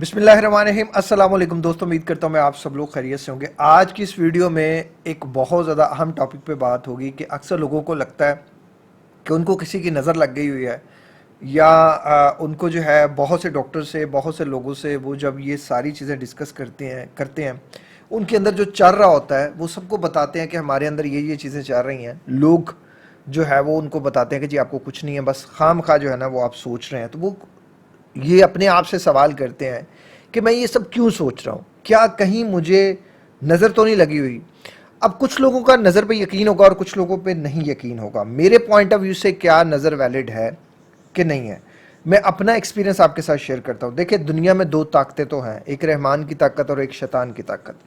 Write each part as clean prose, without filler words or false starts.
बिस्मिल्लाहिर्रहमानिर्रहीम। अस्सलाम वालेकुम दोस्तों, उम्मीद करता हूँ मैं आप सब लोग खैरियत से होंगे। आज की इस वीडियो में एक बहुत ज़्यादा अहम टॉपिक पे बात होगी कि अक्सर लोगों को लगता है कि उनको किसी की नज़र लग गई हुई है या उनको जो है बहुत से डॉक्टर से, बहुत से लोगों से वो जब ये सारी चीज़ें डिस्कस करते हैं उनके अंदर जो चल रहा होता है वो सबको बताते हैं कि हमारे अंदर ये चीज़ें चल रही हैं। लोग जो है वो उनको बताते हैं कि जी आपको कुछ नहीं है, बस खाम खा जो है ना वो आप सोच रहे हैं। तो वो ये अपने आप से सवाल करते हैं कि मैं ये सब क्यों सोच रहा हूँ, क्या कहीं मुझे नज़र तो नहीं लगी हुई। अब कुछ लोगों का नज़र पे यकीन होगा और कुछ लोगों पे नहीं यकीन होगा। मेरे पॉइंट ऑफ व्यू से क्या नज़र वैलिड है कि नहीं है, मैं अपना एक्सपीरियंस आपके साथ शेयर करता हूँ। देखिए, दुनिया में दो ताकतें तो हैं, एक रहमान की ताकत और एक शैतान की ताकत।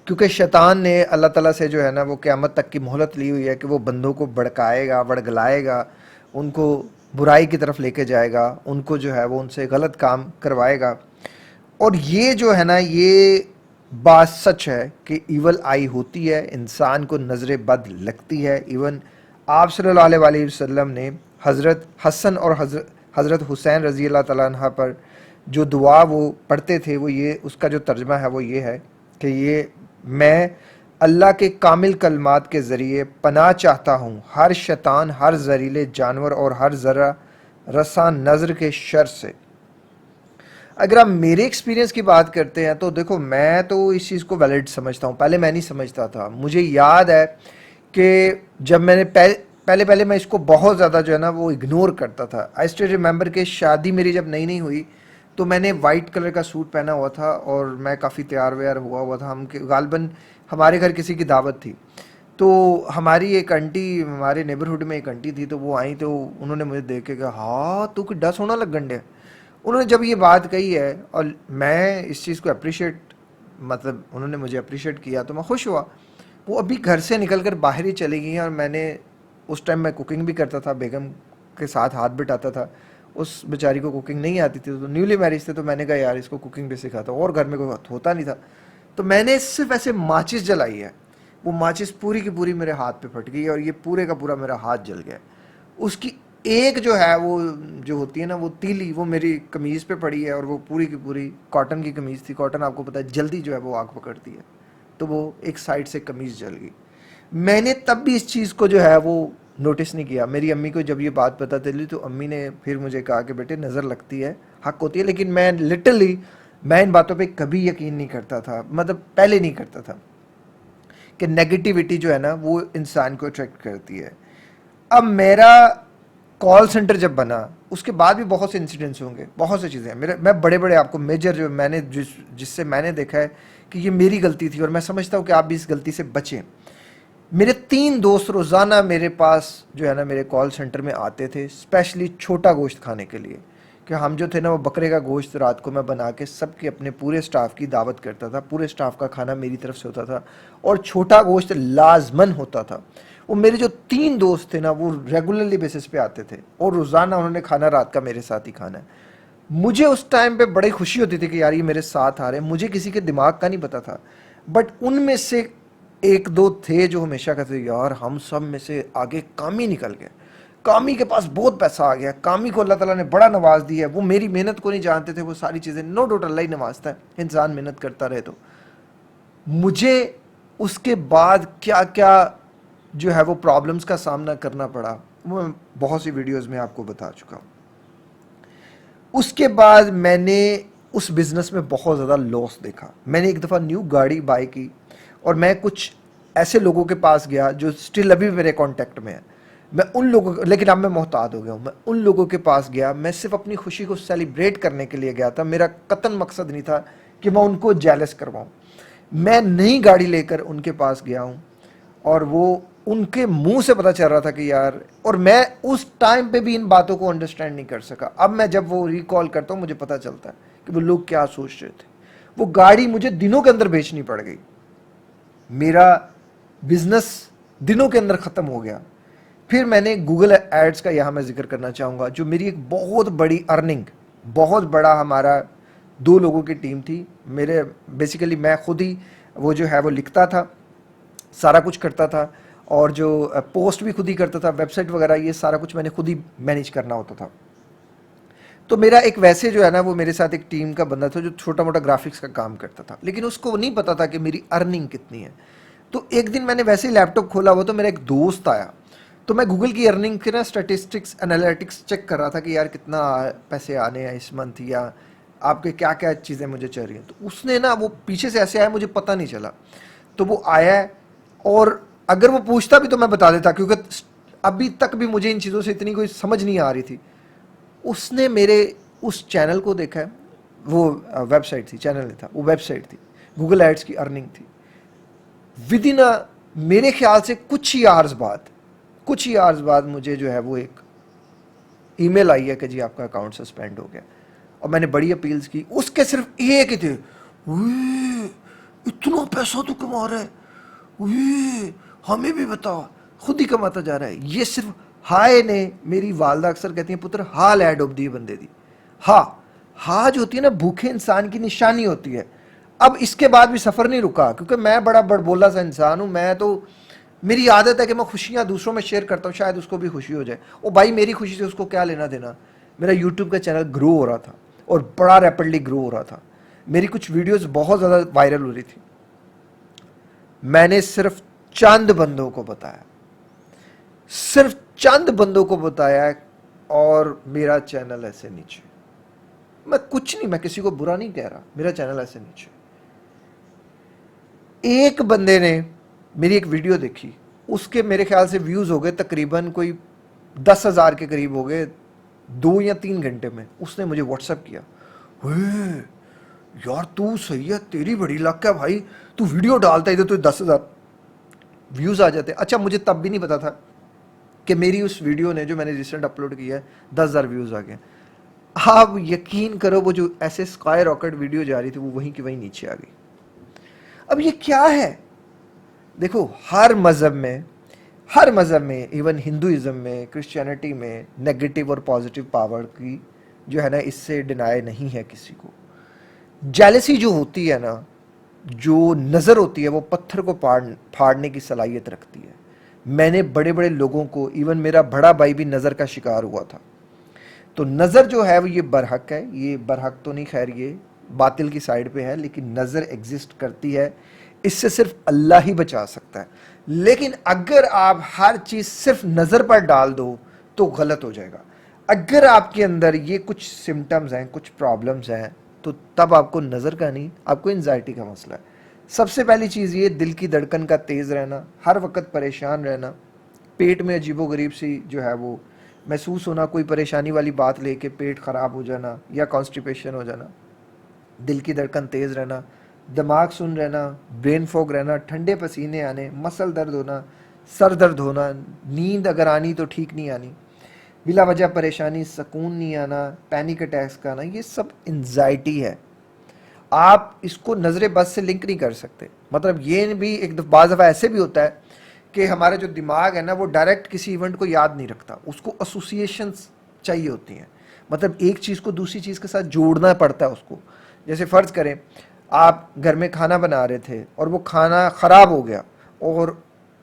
क्योंकि शैतान ने अल्लाह ताला से जो है ना वो क़यामत तक की मोहलत ली हुई है कि वो बंदों को भड़काएगा, वड़गलाएगा, उनको बुराई की तरफ लेके जाएगा, उनको जो है वो उनसे गलत काम करवाएगा। और ये जो है ना ये बात सच है कि ईवल आई होती है, इंसान को नज़र बद लगती है। इवन आप सल्लल्लाहु अलैहि वसल्लम ने हज़रत हसन और हज़रत हुसैन रज़ी अल्लाह तआला अन्हा पर जो दुआ वो पढ़ते थे, वो ये उसका जो तर्जमा है वो ये है कि ये मैं अल्लाह के कामिल कलमात के ज़रिए पनाह चाहता हूँ हर शैतान, हर जहरीले जानवर और हर ज़रा रसा नज़र के शर से। अगर आप मेरे एक्सपीरियंस की बात करते हैं तो देखो, मैं तो इस चीज़ को वैलिड समझता हूँ। पहले मैं नहीं समझता था। मुझे याद है कि जब मैंने पहले पहले मैं इसको बहुत ज़्यादा जो है ना वो इग्नोर करता था। आई स्टिल रिमेंबर कि शादी मेरी जब नई नई हुई तो मैंने वाइट कलर का सूट पहना हुआ था और मैं काफ़ी तैयार व्यार हुआ था। हम गालबन हमारे घर किसी की दावत थी, तो हमारी एक आंटी, हमारे नेबरहुड में एक आंटी थी, तो वो आई तो उन्होंने मुझे देख के कहा, हाँ तू किड्डा सोहना लगन डे। उन्होंने जब ये बात कही है और मैं इस चीज़ को अप्रिशिएट, मतलब उन्होंने मुझे अप्रिशिएट किया तो मैं खुश हुआ। वो अभी घर से निकल कर बाहर ही चली गई हैं और मैंने उस टाइम मैं कुकिंग भी करता था, बेगम के साथ हाथ बिठाता था। उस बेचारी को कुकिंग नहीं आती थी, तो न्यूली मैरिज थे, तो मैंने कहा यार इसको कुकिंग भी सिखाता हूँ, और घर में कोई होता नहीं था। तो मैंने सिर्फ ऐसे माचिस जलाई है, वो माचिस पूरी की पूरी मेरे हाथ पे फट गई और ये पूरे का पूरा मेरा हाथ जल गया। उसकी एक जो है वो जो होती है ना वो तीली, वो मेरी कमीज़ पे पड़ी है और वो पूरी की पूरी कॉटन की कमीज़ थी। कॉटन आपको पता है जल्दी जो है वो आग पकड़ती है, तो वो एक साइड से कमीज़ जल गई। मैंने तब भी इस चीज़ को जो है वो नोटिस नहीं किया। मेरी अम्मी को जब ये बात पता चली तो अम्मी ने फिर मुझे कहा कि बेटे नज़र लगती है, हक होती है। लेकिन मैं लिटरली मैं इन बातों पे कभी यकीन नहीं करता था, मतलब पहले नहीं करता था कि नेगेटिविटी जो है ना वो इंसान को अट्रैक्ट करती है। अब मेरा कॉल सेंटर जब बना उसके बाद भी बहुत से इंसिडेंट्स होंगे, बहुत सी चीज़ें हैं मेरे, मैं बड़े बड़े आपको मेजर जो मैंने जिससे मैंने देखा है कि ये मेरी गलती थी और मैं समझता हूँ कि आप भी इस गलती से बचें। मेरे 3 दोस्त रोज़ाना मेरे पास जो है ना मेरे कॉल सेंटर में आते थे, स्पेशली छोटा गोश्त खाने के लिए। कि हम जो थे ना वो बकरे का गोश्त रात को मैं बना के सबके अपने पूरे स्टाफ की दावत करता था, पूरे स्टाफ का खाना मेरी तरफ से होता था और छोटा गोश्त लाजमन होता था। वो मेरे जो 3 दोस्त थे ना वो रेगुलरली बेसिस पे आते थे और रोज़ाना उन्होंने खाना रात का मेरे साथ ही खाना है। मुझे उस टाइम पे बड़ी खुशी होती थी कि यार ये मेरे साथ आ रहे हैं। मुझे किसी के दिमाग का नहीं पता था, बट उनमें से एक दो थे जो हमेशा कहते थे यार हम सब में से आगे कामी निकल गए, कामी के पास बहुत पैसा आ गया, कामी को अल्लाह ताला ने बड़ा नवाज दिया है। वो मेरी मेहनत को नहीं जानते थे, वो सारी चीज़ें नो डाउट अल्लाह ही नवाजता है, इंसान मेहनत करता रहे तो। मुझे उसके बाद क्या क्या जो है वो प्रॉब्लम्स का सामना करना पड़ा वो मैं बहुत सी वीडियोस में आपको बता चुका हूँ। उसके बाद मैंने उस बिज़नेस में बहुत ज़्यादा लॉस देखा। मैंने एक दफ़ा न्यू गाड़ी बाय की और मैं कुछ ऐसे लोगों के पास गया जो स्टिल अभी मेरे कांटेक्ट में है। मैं उन लोगों, लेकिन अब मैं मोहताद हो गया हूँ। मैं उन लोगों के पास गया, मैं सिर्फ अपनी खुशी को सेलिब्रेट करने के लिए गया था। मेरा कतन मकसद नहीं था कि मैं उनको जेलस करवाऊँ। मैं नई गाड़ी लेकर उनके पास गया हूँ और वो उनके मुंह से पता चल रहा था कि यार, और मैं उस टाइम पे भी इन बातों को अंडरस्टैंड नहीं कर सका। अब मैं जब वो रिकॉल करता हूँ मुझे पता चलता है कि वो लोग क्या सोच रहे थे। वो गाड़ी मुझे दिनों के अंदर बेचनी पड़ गई, मेरा बिजनेस दिनों के अंदर ख़त्म हो गया। फिर मैंने गूगल एड्स का यहाँ मैं जिक्र करना चाहूँगा, जो मेरी एक बहुत बड़ी अर्निंग, बहुत बड़ा हमारा 2 लोगों की टीम थी। मेरे बेसिकली मैं खुद ही वो जो है वो लिखता था, सारा कुछ करता था और जो पोस्ट भी खुद ही करता था, वेबसाइट वगैरह ये सारा कुछ मैंने खुद ही मैनेज करना होता था। تو میرا ایک ویسے جو ہے نا وہ میرے ساتھ ایک ٹیم کا بندہ تھا جو چھوٹا موٹا گرافکس کا کام کرتا تھا، لیکن اس کو نہیں پتا تھا کہ میری ارننگ کتنی ہے. تو ایک دن میں نے ویسے ہی لیپ ٹاپ کھولا ہوا تو میرا ایک دوست آیا، تو میں گوگل کی ارننگ کے نا اسٹیٹسٹکس انالیٹکس چیک کر رہا تھا کہ یار کتنا پیسے آنے ہیں اس منتھ، یا آپ کے کیا کیا چیزیں مجھے چل رہی ہیں. تو اس نے نا وہ پیچھے سے ایسے آیا، مجھے پتہ نہیں چلا. تو وہ آیا ہے، اور اگر وہ پوچھتا بھی تو میں بتا دیتا، کیونکہ ابھی تک بھی مجھے ان چیزوں سے اتنی کوئی سمجھ نہیں آ رہی تھی. اس نے میرے اس چینل کو دیکھا ہے، وہ ویب سائٹ تھی، چینل نہیں تھا، وہ ویب سائٹ تھی، گوگل ایڈس کی ارننگ تھی. ود ان میرے خیال سے کچھ ہی آورز بعد مجھے جو ہے وہ ایک ای میل آئی ہے کہ جی آپ کا اکاؤنٹ سسپینڈ ہو گیا. اور میں نے بڑی اپیلز کی، اس کے صرف ایک ہی تھے، اوہ اتنا پیسہ تو کما رہا ہے، اوہ ہمیں بھی بتا، خود ہی کماتا جا رہا ہے. یہ صرف ہائے نے، میری والدہ اکثر کہتی ہیں پتر ہال ایڈ ڈوب دی بندے دی. ہاں جو ہوتی ہے نا بھوکے انسان کی نشانی ہوتی ہے. اب اس کے بعد بھی سفر نہیں رکا، کیونکہ میں بڑا بڑبولا سا انسان ہوں. میں تو میری عادت ہے کہ میں خوشیاں دوسروں میں شیئر کرتا ہوں، شاید اس کو بھی خوشی ہو جائے. او بھائی میری خوشی سے اس کو کیا لینا دینا. میرا یوٹیوب کا چینل گرو ہو رہا تھا، اور بڑا ریپڈلی گرو ہو رہا تھا. میری کچھ ویڈیوز بہت زیادہ وائرل ہو رہی تھی. میں نے صرف چند بندوں کو بتایا اور میرا چینل ایسے نیچے. میں کچھ نہیں، میں کسی کو برا نہیں کہہ رہا، میرا چینل ایسے نیچے. ایک بندے نے میری ایک ویڈیو دیکھی، اس کے میرے خیال سے ویوز ہو گئے تقریباً کوئی 10,000 کے قریب ہو گئے 2 یا 3 گھنٹے میں. اس نے مجھے واٹس ایپ کیا، یار تو صحیح ہے، تیری بڑی لک ہے بھائی، تو ویڈیو ڈالتا ہے تو 10,000 ویوز آ جاتے. اچھا مجھے تب بھی نہیں پتا تھا کہ میری اس ویڈیو نے جو میں نے ریسنٹ اپلوڈ کیا ہے 10,000 ویوز آ گئے. آپ یقین کرو وہ جو ایسے اسکائی راکٹ ویڈیو جا رہی تھی وہ وہیں کی وہیں نیچے آ گئی. اب یہ کیا ہے؟ دیکھو ہر مذہب میں ایون ہندوازم میں، کرسچینٹی میں نیگیٹو اور پازیٹیو پاور کی جو ہے نا اس سے ڈینائی نہیں ہے کسی کو. جیلسی جو ہوتی ہے نا، جو نظر ہوتی ہے وہ پتھر کو پھاڑنے کی صلاحیت رکھتی ہے. میں نے بڑے بڑے لوگوں کو، ایون میرا بڑا بھائی بھی نظر کا شکار ہوا تھا. تو نظر جو ہے وہ یہ برحق ہے، یہ برحق تو نہیں، خیر یہ باطل کی سائڈ پہ ہے، لیکن نظر ایگزسٹ کرتی ہے. اس سے صرف اللہ ہی بچا سکتا ہے. لیکن اگر آپ ہر چیز صرف نظر پر ڈال دو تو غلط ہو جائے گا. اگر آپ کے اندر یہ کچھ سمٹمز ہیں، کچھ پرابلمز ہیں، تو تب آپ کو نظر کا نہیں، آپ کو انزائٹی کا مسئلہ ہے. سب سے پہلی چیز یہ دل کی دھڑکن کا تیز رہنا، ہر وقت پریشان رہنا، پیٹ میں عجیب و غریب سی جو ہے وہ محسوس ہونا، کوئی پریشانی والی بات لے کے پیٹ خراب ہو جانا یا کانسٹیپیشن ہو جانا، دل کی دھڑکن تیز رہنا، دماغ سن رہنا، برین فوگ رہنا، ٹھنڈے پسینے آنے، مسل درد ہونا، سر درد ہونا، نیند اگر آنی تو ٹھیک نہیں آنی، بلا وجہ پریشانی، سکون نہیں آنا، پینک اٹیکس کا آنا، یہ سب انزائٹی ہے. آپ اس کو نظر بد سے لنک نہیں کر سکتے. مطلب یہ بھی ایک بعض دفعہ ایسے بھی ہوتا ہے کہ ہمارا جو دماغ ہے نا وہ ڈائریکٹ کسی ایونٹ کو یاد نہیں رکھتا، اس کو ایسوسیشنز چاہیے ہوتی ہیں. مطلب ایک چیز کو دوسری چیز کے ساتھ جوڑنا پڑتا ہے اس کو. جیسے فرض کریں آپ گھر میں کھانا بنا رہے تھے اور وہ کھانا خراب ہو گیا، اور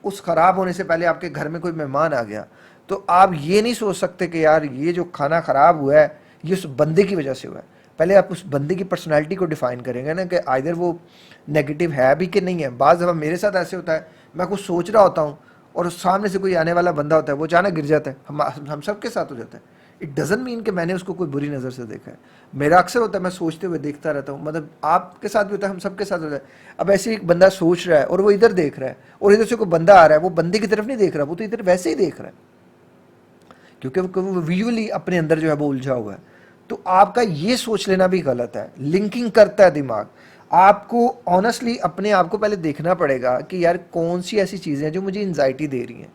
اس خراب ہونے سے پہلے آپ کے گھر میں کوئی مہمان آ گیا، تو آپ یہ نہیں سوچ سکتے کہ یار یہ جو کھانا خراب ہوا ہے یہ اس بندے کی وجہ سے ہوا ہے. پہلے آپ اس بندے کی پرسنالٹی کو ڈیفائن کریں گے نا کہ آئدر وہ نیگیٹو ہے بھی کہ نہیں ہے. بعض دفعہ میرے ساتھ ایسے ہوتا ہے، میں کچھ سوچ رہا ہوتا ہوں اور سامنے سے کوئی آنے والا بندہ ہوتا ہے، وہ اچانک گر جاتا ہے. ہم سب کے ساتھ ہو جاتا ہے. اٹ ڈزنٹ مین کہ میں نے اس کو کوئی بری نظر سے دیکھا ہے. میرا اکثر ہوتا ہے میں سوچتے ہوئے دیکھتا رہتا ہوں. مطلب آپ کے ساتھ بھی ہوتا ہے، ہم سب کے ساتھ ہوتا ہے. اب ایسے ایک بندہ سوچ رہا ہے اور وہ ادھر دیکھ رہا ہے، اور ادھر سے کوئی بندہ آ رہا ہے، وہ بندے کی طرف نہیں دیکھ رہا، وہ تو ادھر ویسے ہی دیکھ رہا ہے، کیونکہ وہ ویژولی اپنے اندر جو ہے وہ الجھا ہوا ہے. تو آپ کا یہ سوچ لینا بھی غلط ہے. لنکنگ کرتا ہے دماغ. آپ کو آنیسٹلی اپنے آپ کو پہلے دیکھنا پڑے گا کہ یار کون سی ایسی چیزیں ہیں جو مجھے انزائٹی دے رہی ہیں.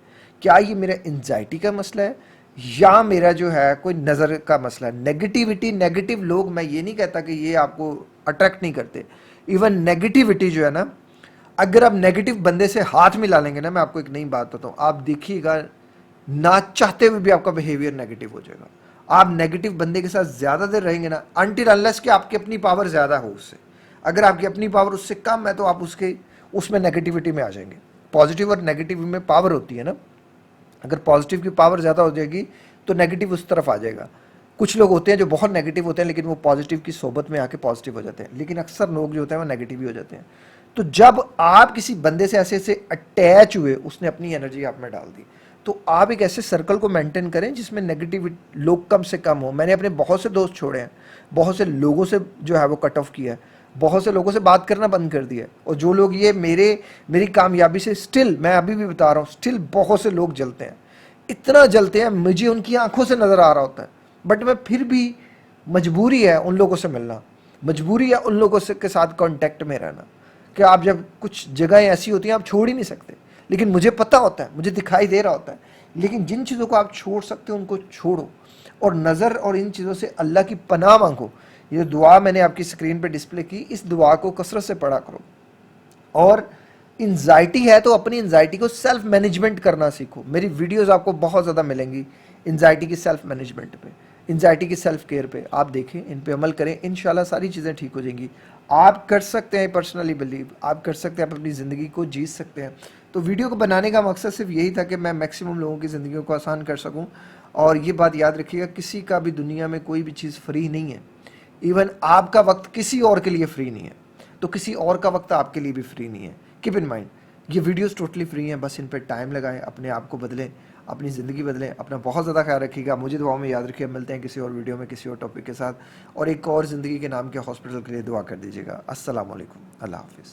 کیا یہ میرا انزائٹی کا مسئلہ ہے یا میرا جو ہے کوئی نظر کا مسئلہ ہے. نیگیٹیوٹی، نیگیٹو لوگ، میں یہ نہیں کہتا کہ یہ آپ کو اٹریکٹ نہیں کرتے. ایون نیگیٹیوٹی جو ہے نا، اگر آپ نیگیٹو بندے سے ہاتھ ملا لیں گے نا، میں آپ کو ایک نئی بات بتاؤں، آپ دیکھیے گا نہ چاہتے ہوئے بھی آپ کا بیہیویئر نیگیٹو ہو جائے گا. آپ نیگیٹو بندے کے ساتھ زیادہ دیر رہیں گے نا، انٹل انلیس کہ آپ کی اپنی پاور زیادہ ہو اس سے. اگر آپ کی اپنی پاور اس سے کم ہے تو آپ اس میں نیگیٹیوٹی میں آ جائیں گے. پازیٹیو اور نیگیٹو میں پاور ہوتی ہے نا. اگر پازیٹیو کی پاور زیادہ ہو جائے گی تو نیگیٹو اس طرف آ جائے گا. कुछ लोग होते हैं जो बहुत नेगेटिव होते हैं लेकिन वो पॉजिटिव की सोबत में आके पॉजिटिव हो जाते हैं, लेकिन अक्सर लोग जो होते हैं वो नेगेटिव ही हो जाते हैं। तो जब आप किसी बंदे से ऐसे ऐसे अटैच हुए, उसने अपनी एनर्जी आप में डाल दी, तो आप एक ऐसे सर्कल को मेंटेन करें जिसमें नेगेटिव लोग कम से कम हो। मैंने अपने बहुत से दोस्त छोड़े हैं, बहुत से लोगों से जो है वो कट ऑफ किया है, बहुत से लोगों से बात करना बंद कर दिया है। और जो लोग ये मेरी कामयाबी से स्टिल, मैं अभी भी बता रहा हूँ, स्टिल बहुत से लोग जलते हैं, इतना जलते हैं, मुझे उनकी आंखों से नज़र आ रहा होता है, बट मैं फिर भी, मजबूरी है उन लोगों से मिलना, मजबूरी है उन लोगों से के साथ कांटेक्ट में रहना, कि आप जब कुछ जगहें ऐसी होती हैं आप छोड़ ही नहीं सकते, लेकिन मुझे पता होता है, मुझे दिखाई दे रहा होता है, लेकिन जिन चीज़ों को आप छोड़ सकते हो उनको छोड़ो, और नज़र और इन चीज़ों से अल्लाह की पनाह मांगो। ये दुआ मैंने आपकी स्क्रीन पे डिस्प्ले की, इस दुआ को कसरत से पढ़ा करो। और एंजाइटी है तो अपनी एंजाइटी को सेल्फ मैनेजमेंट करना सीखो। मेरी वीडियोस आपको बहुत ज़्यादा मिलेंगी एंजाइटी की सेल्फ मैनेजमेंट पे, एंजाइटी की सेल्फ केयर पे, आप देखें, इन पे अमल करें, इंशाल्लाह सारी चीज़ें ठीक हो जाएंगी। आप कर सकते हैं, पर्सनली बिलीव आप कर सकते हैं, आप अपनी ज़िंदगी को जी सकते हैं। तो वीडियो को बनाने का मकसद सिर्फ यही था कि मैं मैक्सिमम लोगों की ज़िंदगी को आसान कर सकूँ। और ये बात याद रखिएगा, किसी का भी दुनिया में कोई भी चीज़ फ्री नहीं है। इवन आपका वक्त किसी और के लिए फ्री नहीं है, तो किसी और का वक्त आपके लिए भी फ्री नहीं है। कीप इन माइंड, ये वीडियोस टोटली फ्री हैं, बस इन पर टाइम लगाएं, अपने आप को बदलें, अपनी ज़िंदगी बदलें। अपना बहुत ज़्यादा ख्याल रखिएगा, मुझे दुआ में याद रखिए। मिलते हैं किसी और वीडियो में किसी और टॉपिक के साथ, और एक और ज़िंदगी के नाम के हॉस्पिटल के लिए दुआ कर दीजिएगा। अस्सलाम वालेकुम, अल्लाह हाफिज़।